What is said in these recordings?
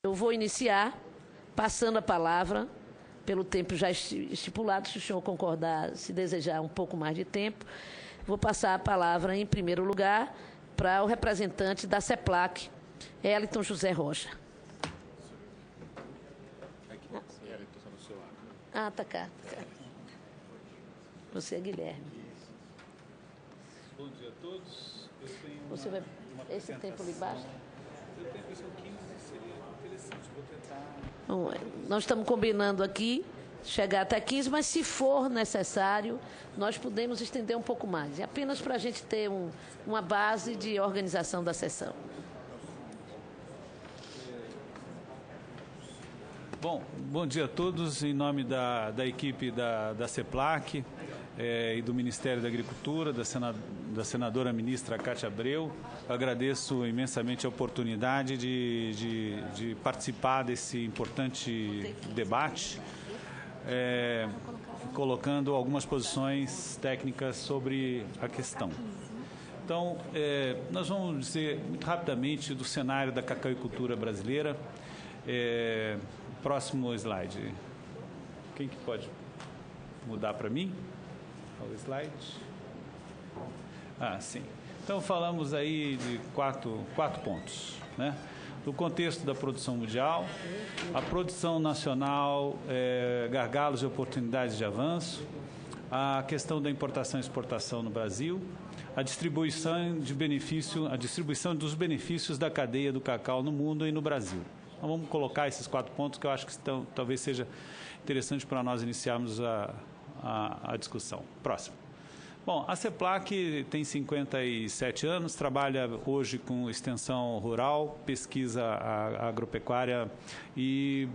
Eu vou iniciar passando a palavra, pelo tempo já estipulado, se o senhor concordar, se desejar um pouco mais de tempo, vou passar a palavra, em primeiro lugar, para o representante da CEPLAC, Eliton José Rocha. Ah, tá cá. Você é Guilherme. Bom dia a todos. Eu tenho Você vai... Esse tempo lhe basta? Eu tenho a impressão que 15 seria interessante. Vou tentar... Bom, nós estamos combinando aqui chegar até 15, mas se for necessário, nós podemos estender um pouco mais. É apenas para a gente ter uma base de organização da sessão. Bom dia a todos. Em nome da equipe da CEPLAC e do Ministério da Agricultura, da senadora ministra Cátia Abreu, agradeço imensamente a oportunidade de participar desse importante debate, colocando algumas posições técnicas sobre a questão. Então, nós vamos dizer muito rapidamente do cenário da cacauicultura brasileira. Próximo slide. Quem que pode mudar para mim? O slide. Ah, sim. Então, falamos aí de quatro pontos, né? Do contexto da produção mundial, a produção nacional, gargalos e oportunidades de avanço, a questão da importação e exportação no Brasil, a distribuição dos benefícios da cadeia do cacau no mundo e no Brasil. Então, vamos colocar esses 4 pontos que eu acho que talvez seja interessante para nós iniciarmos a discussão. Próximo. Bom, a CEPLAC tem 57 anos, trabalha hoje com extensão rural, pesquisa agropecuária e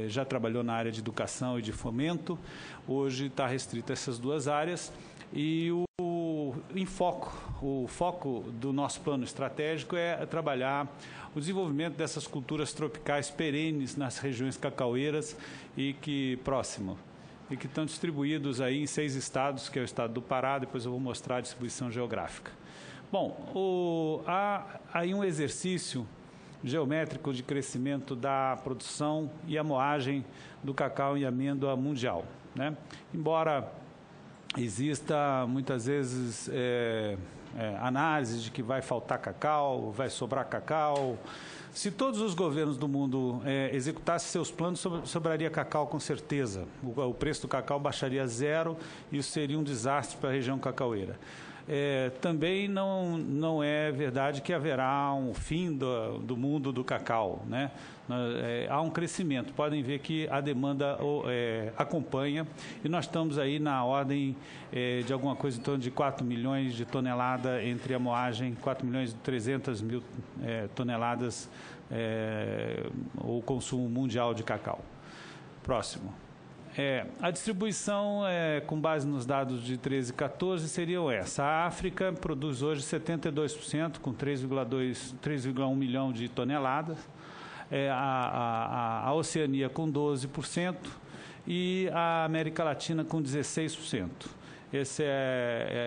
já trabalhou na área de educação e de fomento. Hoje está restrita a essas duas áreas e o foco do nosso plano estratégico é trabalhar o desenvolvimento dessas culturas tropicais perenes nas regiões cacaueiras e que estão distribuídos aí em 6 estados, que é o estado do Pará. Depois eu vou mostrar a distribuição geográfica. Bom, há aí um exercício geométrico de crescimento da produção e a moagem do cacau e amêndoa mundial, né? Embora exista muitas vezes análise de que vai faltar cacau, vai sobrar cacau. Se todos os governos do mundo executassem seus planos, sobraria cacau com certeza. O preço do cacau baixaria a zero e isso seria um desastre para a região cacaueira. Também não é verdade que haverá um fim do mundo do cacau, né? Há um crescimento. Podem ver que a demanda acompanha e nós estamos aí na ordem de alguma coisa em torno de 4 milhões de toneladas entre a moagem, 4 milhões e 300 mil toneladas o consumo mundial de cacau. Próximo. A distribuição, com base nos dados de 13 e 14, seriam essa. A África produz hoje 72%, com 3,1 milhão de toneladas. A Oceania com 12% e a América Latina com 16%.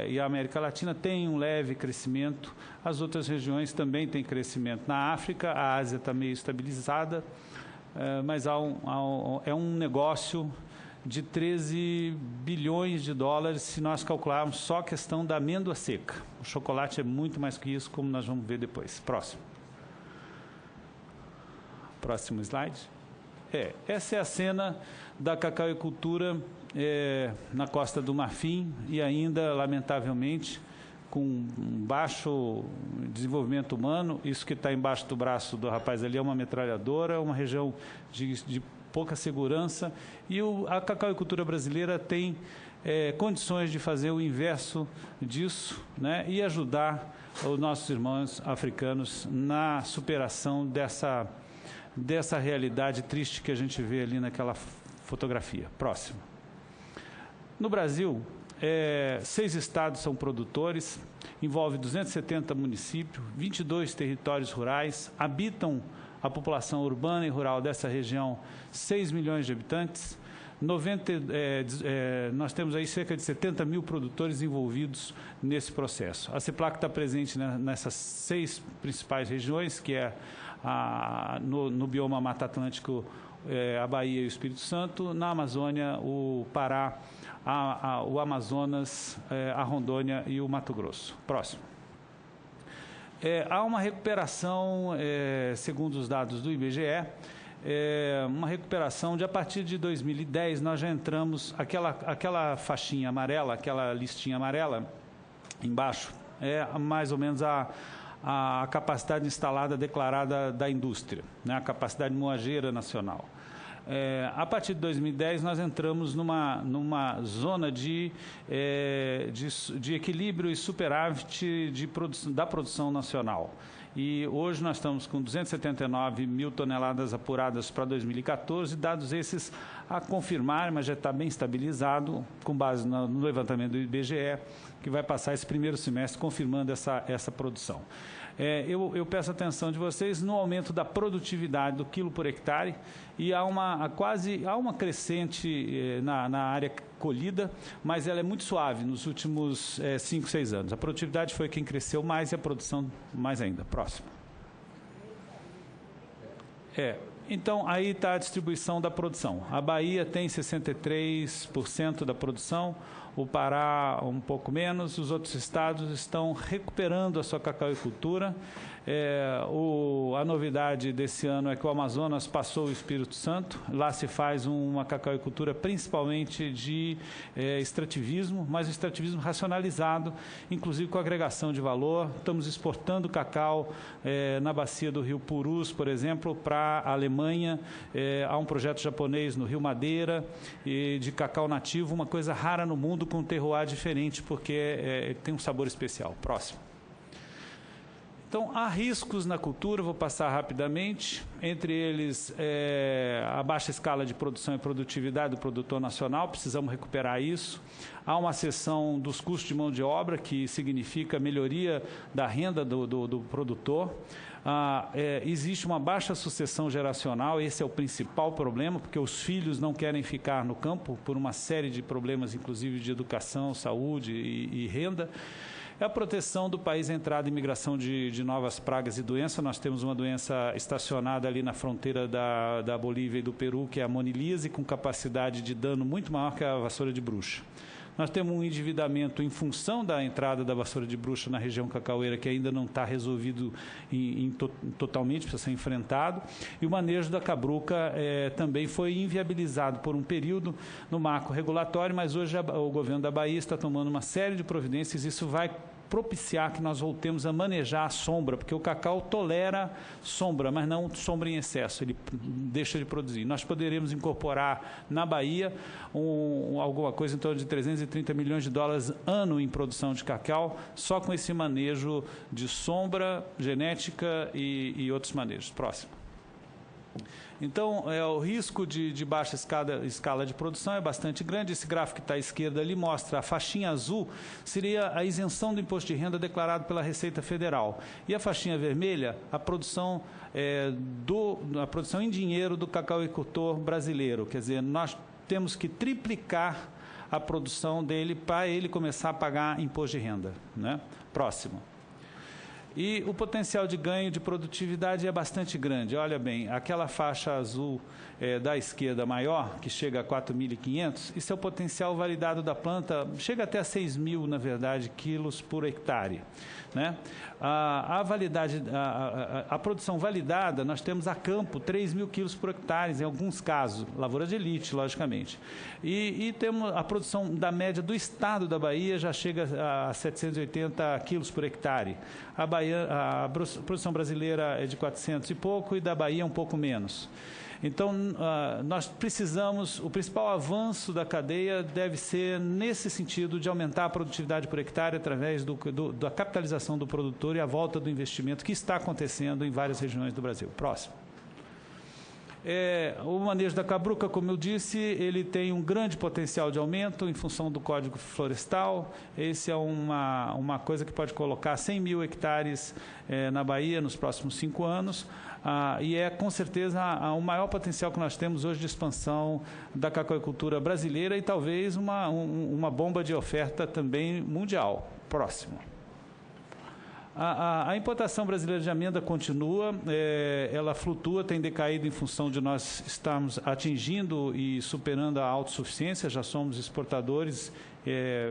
E a América Latina tem um leve crescimento. As outras regiões também têm crescimento. Na África, a Ásia está meio estabilizada, mas é um negócio de 13 bilhões de dólares se nós calcularmos só a questão da amêndoa seca. O chocolate é muito mais que isso, como nós vamos ver depois. Próximo slide. Essa é a cena da cacauicultura na Costa do Marfim e ainda, lamentavelmente, com um baixo desenvolvimento humano. Isso que está embaixo do braço do rapaz ali é uma metralhadora, uma região de pouca segurança, e a cacauicultura brasileira tem condições de fazer o inverso disso, né, e ajudar os nossos irmãos africanos na superação dessa realidade triste que a gente vê ali naquela fotografia. Próximo. No Brasil, 6 estados são produtores, envolve 270 municípios, 22 territórios rurais, habitam a população urbana e rural dessa região 6 milhões de habitantes, nós temos aí cerca de 70 mil produtores envolvidos nesse processo. A CEPLAC está presente nessas 6 principais regiões, que é no bioma Mata Atlântico, a Bahia e o Espírito Santo, na Amazônia, o Pará, o Amazonas, a Rondônia e o Mato Grosso. Próximo. Há uma recuperação, segundo os dados do IBGE, uma recuperação de a partir de 2010, nós já entramos, aquela faixinha amarela, aquela listinha amarela embaixo, mais ou menos a capacidade instalada declarada da indústria, né, a capacidade moageira nacional. A partir de 2010, nós entramos numa zona de equilíbrio e superávit da produção nacional. E hoje nós estamos com 279 mil toneladas apuradas para 2014, dados esses a confirmar, mas já está bem estabilizado, com base no levantamento do IBGE, que vai passar esse primeiro semestre confirmando essa produção. Eu peço a atenção de vocês no aumento da produtividade do quilo por hectare, e há uma crescente na área colhida, mas ela é muito suave nos últimos 5, 6 anos. A produtividade foi quem cresceu mais e a produção mais ainda. Próximo. Então, aí está a distribuição da produção. A Bahia tem 63% da produção, o Pará um pouco menos, os outros estados estão recuperando a sua cacauicultura. A novidade desse ano é que o Amazonas passou o Espírito Santo. Lá se faz uma cacauicultura principalmente de extrativismo, mas o extrativismo racionalizado, inclusive com agregação de valor. Estamos exportando cacau na bacia do Rio Purus, por exemplo, para a Alemanha. Há um projeto japonês no Rio Madeira de cacau nativo, uma coisa rara no mundo, com um terroir diferente, porque tem um sabor especial. Próximo. Então, há riscos na cultura, vou passar rapidamente, entre eles a baixa escala de produção e produtividade do produtor nacional, precisamos recuperar isso. Há uma seção dos custos de mão de obra, que significa melhoria da renda do produtor. Existe uma baixa sucessão geracional, esse é o principal problema, porque os filhos não querem ficar no campo por uma série de problemas, inclusive de educação, saúde e renda. É a proteção do país à entrada e migração de novas pragas e doenças. Nós temos uma doença estacionada ali na fronteira da Bolívia e do Peru, que é a monilise, com capacidade de dano muito maior que a vassoura de bruxa. Nós temos um endividamento em função da entrada da vassoura de bruxa na região cacaueira, que ainda não está resolvido totalmente, precisa ser enfrentado. E o manejo da cabruca também foi inviabilizado por um período no marco regulatório, mas hoje o governo da Bahia está tomando uma série de providências. Isso vai propiciar que nós voltemos a manejar a sombra, porque o cacau tolera sombra, mas não sombra em excesso, ele deixa de produzir. Nós poderemos incorporar na Bahia alguma coisa em torno de 330 milhões de dólares ano em produção de cacau, só com esse manejo de sombra, genética e outros manejos. Próximo. Então, o risco de baixa escala de produção é bastante grande. Esse gráfico que está à esquerda ali mostra a faixinha azul, seria a isenção do imposto de renda declarado pela Receita Federal. E a faixinha vermelha, a produção em dinheiro do cacauicultor brasileiro. Quer dizer, nós temos que triplicar a produção dele para ele começar a pagar imposto de renda, né? Próximo. E o potencial de ganho de produtividade é bastante grande. Olha bem, aquela faixa azul da esquerda maior, que chega a 4.500, isso é o potencial validado da planta, chega até a 6.000, na verdade, quilos por hectare, né? A produção validada, nós temos a campo 3.000 quilos por hectare, em alguns casos, lavoura de elite, logicamente. E temos a produção da média do estado da Bahia, já chega a 780 quilos por hectare. A produção brasileira é de 400 e pouco e da Bahia um pouco menos. Então, nós precisamos, o principal avanço da cadeia deve ser nesse sentido de aumentar a produtividade por hectare através da capitalização do produtor e a volta do investimento que está acontecendo em várias regiões do Brasil. Próximo. O manejo da cabruca, como eu disse, ele tem um grande potencial de aumento em função do Código Florestal. Esse é uma coisa que pode colocar 100.000 hectares na Bahia nos próximos 5 anos. E é, com certeza, o maior potencial que nós temos hoje de expansão da cacauicultura brasileira e talvez uma bomba de oferta também mundial. Próximo. A importação brasileira de amêndoa continua, ela flutua, tem decaído em função de nós estarmos atingindo e superando a autossuficiência, já somos exportadores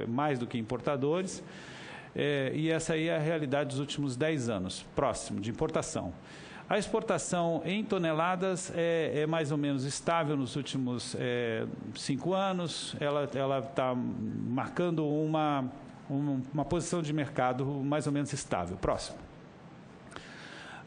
mais do que importadores, e essa aí é a realidade dos últimos 10 anos, próximo, de importação. A exportação em toneladas é mais ou menos estável nos últimos 5 anos, ela está marcando uma posição de mercado mais ou menos estável. Próximo.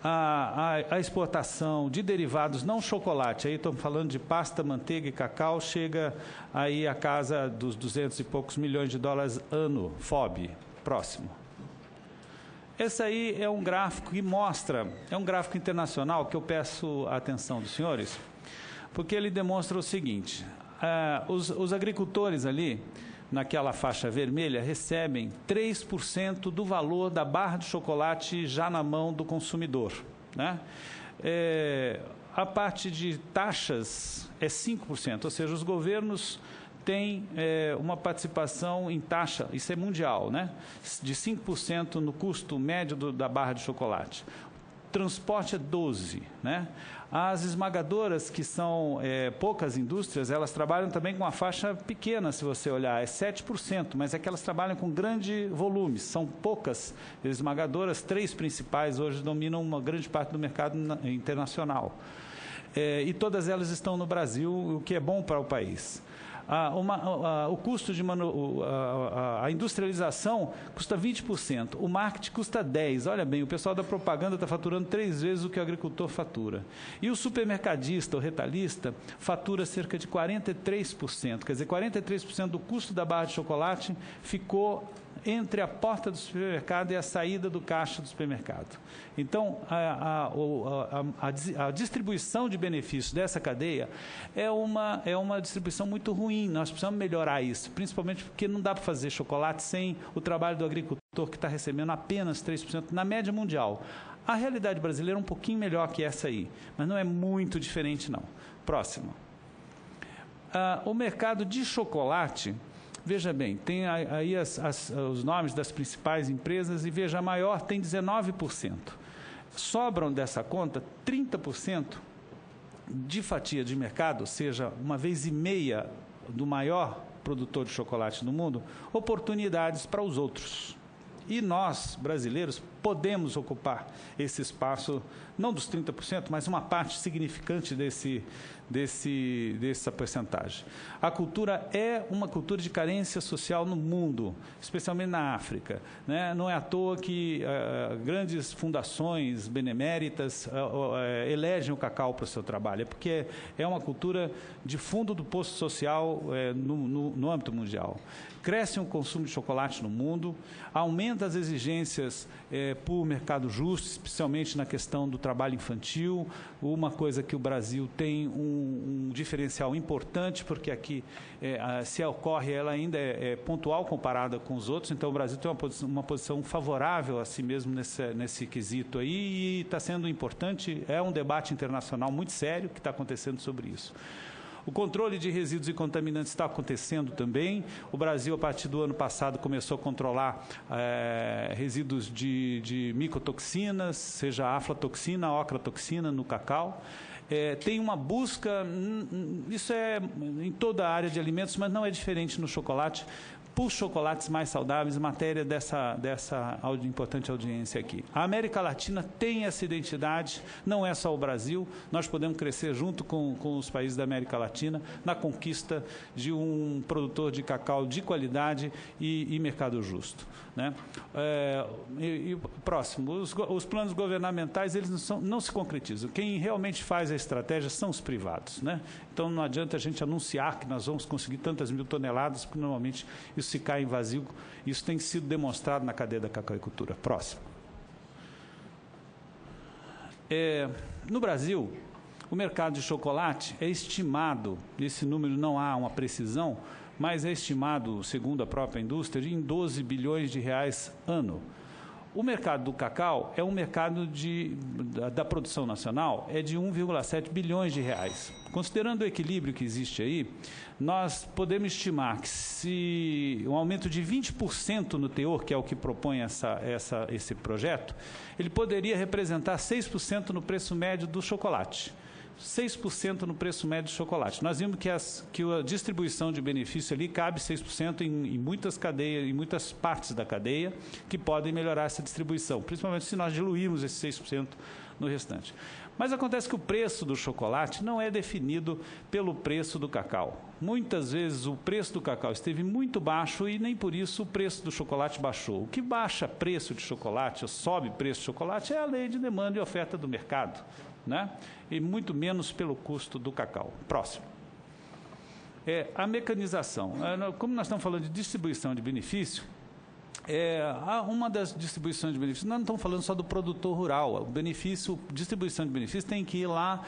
A exportação de derivados não chocolate, aí estamos falando de pasta, manteiga e cacau, chega aí a casa dos 200 e poucos milhões de dólares ano, FOB. Próximo. Esse aí é um gráfico que mostra, é um gráfico internacional que eu peço a atenção dos senhores, porque ele demonstra o seguinte, os agricultores ali, naquela faixa vermelha, recebem 3% do valor da barra de chocolate já na mão do consumidor, né? A parte de taxas é 5%, ou seja, os governos têm uma participação em taxa, isso é mundial, né? De 5% no custo médio da barra de chocolate. Transporte é 12%, né? As esmagadoras, que são poucas indústrias, elas trabalham também com uma faixa pequena, se você olhar, é 7%, mas é que elas trabalham com grande volume, são poucas esmagadoras, 3 principais hoje dominam uma grande parte do mercado internacional. E todas elas estão no Brasil, o que é bom para o país. O custo de a industrialização custa 20%, o marketing custa 10%. Olha bem, o pessoal da propaganda está faturando 3 vezes o que o agricultor fatura. E o supermercadista, o retalhista, fatura cerca de 43%. Quer dizer, 43% do custo da barra de chocolate ficou entre a porta do supermercado e a saída do caixa do supermercado. Então, a distribuição de benefícios dessa cadeia é uma distribuição muito ruim. Nós precisamos melhorar isso, principalmente porque não dá para fazer chocolate sem o trabalho do agricultor, que está recebendo apenas 3% na média mundial. A realidade brasileira é um pouquinho melhor que essa aí, mas não é muito diferente, não. Próximo. O mercado de chocolate... Veja bem, tem aí os nomes das principais empresas e veja, a maior tem 19%. Sobram dessa conta 30% de fatia de mercado, ou seja, 1,5 vezes do maior produtor de chocolate do mundo, oportunidades para os outros. E nós, brasileiros, podemos ocupar esse espaço, não dos 30%, mas uma parte significante dessa porcentagem. A cultura é uma cultura de carência social no mundo, especialmente na África, né? Não é à toa que grandes fundações beneméritas elegem o cacau para o seu trabalho, é porque é uma cultura de fundo do poço social no âmbito mundial. Cresce o consumo de chocolate no mundo, aumenta as exigências por mercado justo, especialmente na questão do trabalho infantil, uma coisa que o Brasil tem um diferencial importante, porque aqui, se ocorre, ela ainda é pontual comparada com os outros, então o Brasil tem uma posição favorável a si mesmo nesse quesito aí, e está sendo importante, é um debate internacional muito sério que está acontecendo sobre isso. O controle de resíduos e contaminantes está acontecendo também. O Brasil, a partir do ano passado, começou a controlar resíduos de micotoxinas, seja a aflatoxina, a ocratoxina no cacau. Tem uma busca, isso é em toda a área de alimentos, mas não é diferente no chocolate, por chocolates mais saudáveis, matéria dessa importante audiência aqui. A América Latina tem essa identidade, não é só o Brasil, nós podemos crescer junto com os países da América Latina na conquista de um produtor de cacau de qualidade e mercado justo, né? Próximo, os planos governamentais, eles não se concretizam. Quem realmente faz a estratégia são os privados, né? Então não adianta a gente anunciar que nós vamos conseguir tantas 1000 toneladas, porque normalmente isso se cai em vazio. Isso tem sido demonstrado na cadeia da cacauicultura. Próximo. No Brasil, o mercado de chocolate é estimado, esse número não há uma precisão, mas é estimado, segundo a própria indústria, em 12 bilhões de reais ano. O mercado do cacau é um mercado da produção nacional, é de 1,7 bilhões de reais. Considerando o equilíbrio que existe aí, nós podemos estimar que se um aumento de 20% no teor, que é o que propõe esse projeto, ele poderia representar 6% no preço médio do chocolate. 6% no preço médio de chocolate. Nós vimos que a distribuição de benefício ali cabe 6% em muitas cadeias, em muitas partes da cadeia, que podem melhorar essa distribuição, principalmente se nós diluirmos esse 6% no restante. Mas acontece que o preço do chocolate não é definido pelo preço do cacau. Muitas vezes o preço do cacau esteve muito baixo e nem por isso o preço do chocolate baixou. O que baixa preço de chocolate, ou sobe preço de chocolate, é a lei de demanda e oferta do mercado, né? E muito menos pelo custo do cacau. Próximo. A mecanização. Como nós estamos falando de distribuição de benefício, uma das distribuições de benefícios, nós não estamos falando só do produtor rural. Distribuição de benefícios tem que ir lá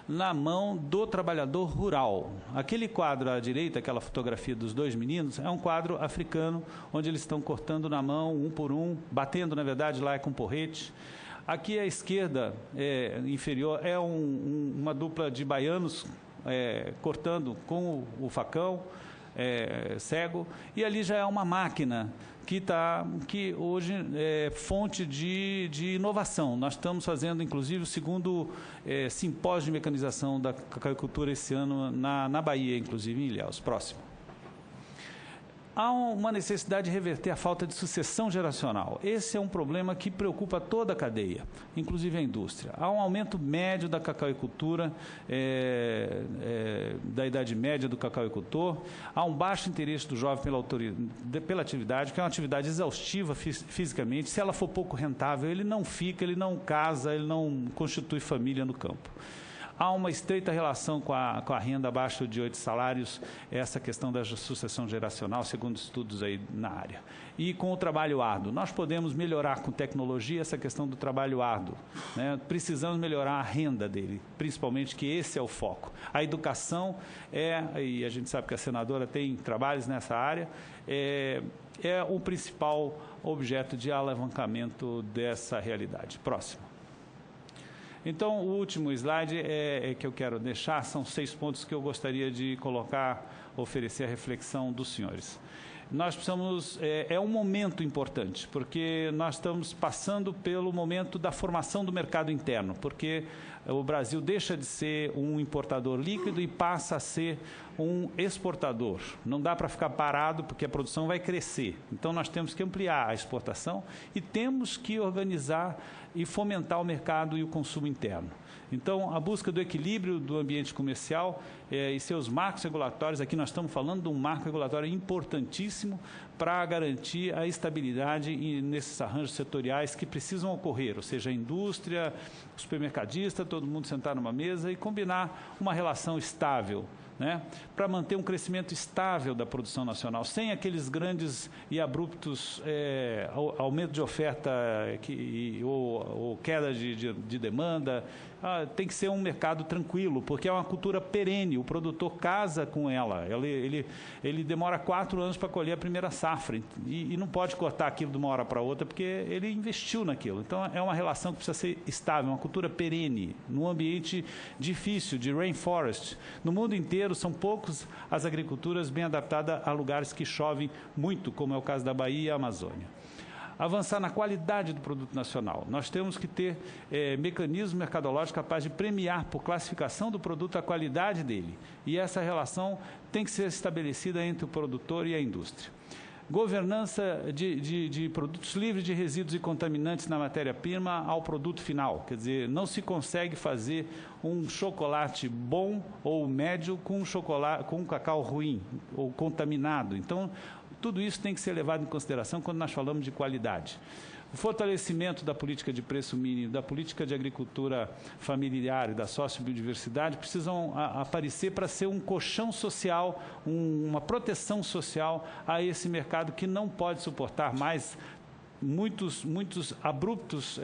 na mão do trabalhador rural. Aquele quadro à direita, aquela fotografia dos dois meninos, é um quadro africano, onde eles estão cortando na mão, um por um, batendo, na verdade, lá com porrete. Aqui à esquerda inferior é uma dupla de baianos cortando com o facão cego, e ali já é uma máquina que hoje é fonte de inovação. Nós estamos fazendo, inclusive, o segundo simpósio de mecanização da cacauicultura esse ano na Bahia, inclusive em Ilhéus. Próximo. Há uma necessidade de reverter a falta de sucessão geracional. Esse é um problema que preocupa toda a cadeia, inclusive a indústria. Há um aumento médio da cacauicultura, da idade média do cacauicultor. Há um baixo interesse do jovem pela atividade, que é uma atividade exaustiva fisicamente. Se ela for pouco rentável, ele não fica, ele não casa, ele não constitui família no campo. Há uma estreita relação com a renda abaixo de 8 salários, essa questão da sucessão geracional, segundo estudos aí na área. E com o trabalho árduo. Nós podemos melhorar com tecnologia essa questão do trabalho árduo, né? Precisamos melhorar a renda dele, principalmente, que esse é o foco. A educação e a gente sabe que a senadora tem trabalhos nessa área, é o principal objeto de alavancamento dessa realidade. Próximo. Então, o último slide que eu quero deixar são 6 pontos que eu gostaria de oferecer a reflexão dos senhores. Nós precisamos, um momento importante, porque nós estamos passando pelo momento da formação do mercado interno, porque o Brasil deixa de ser um importador líquido e passa a ser um exportador. Não dá para ficar parado, porque a produção vai crescer. Então, nós temos que ampliar a exportação e temos que organizar e fomentar o mercado e o consumo interno. Então, a busca do equilíbrio do ambiente comercial e seus marcos regulatórios, aqui nós estamos falando de um marco regulatório importantíssimo para garantir a estabilidade nesses arranjos setoriais que precisam ocorrer, ou seja, a indústria, o supermercadista, todo mundo sentar numa mesa e combinar uma relação estável, né, para manter um crescimento estável da produção nacional, sem aqueles grandes e abruptos aumento de oferta ou queda de demanda. Tem que ser um mercado tranquilo, porque é uma cultura perene, o produtor casa com ela, ele demora 4 anos para colher a primeira safra e não pode cortar aquilo de uma hora para outra, porque ele investiu naquilo. Então, é uma relação que precisa ser estável, uma cultura perene, num ambiente difícil, de rainforest. No mundo inteiro, são poucos as agriculturas bem adaptadas a lugares que chovem muito, como é o caso da Bahia e a Amazônia. Avançar na qualidade do produto nacional. Nós temos que ter mecanismos mercadológicos capazes de premiar por classificação do produto a qualidade dele. E essa relação tem que ser estabelecida entre o produtor e a indústria. Governança de produtos livres de resíduos e contaminantes na matéria-prima ao produto final. Quer dizer, não se consegue fazer um chocolate bom ou médio com um cacau ruim ou contaminado. Então, tudo isso tem que ser levado em consideração quando nós falamos de qualidade. O fortalecimento da política de preço mínimo, da política de agricultura familiar e da sociobiodiversidade precisam aparecer para ser um colchão social, uma proteção social a esse mercado que não pode suportar mais muitos abruptos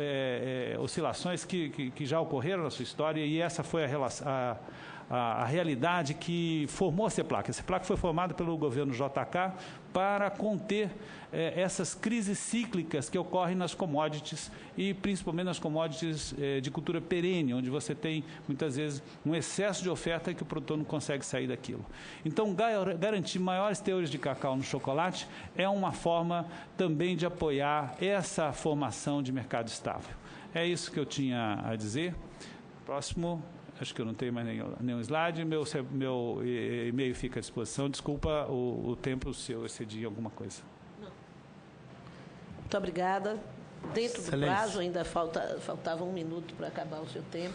oscilações que já ocorreram na sua história, e essa foi a realidade que formou a CEPLAC. A CEPLAC foi formada pelo governo JK para conter essas crises cíclicas que ocorrem nas commodities e principalmente nas commodities de cultura perene, onde você tem muitas vezes um excesso de oferta que o produtor não consegue sair daquilo. Então, garantir maiores teores de cacau no chocolate é uma forma também de apoiar essa formação de mercado estável. É isso que eu tinha a dizer. Próximo. Acho que eu não tenho mais nenhum slide. Meu e-mail fica à disposição. Desculpa o tempo se eu excedi alguma coisa. Não. Muito obrigada. Dentro do prazo, ainda faltava 1 minuto para acabar o seu tempo.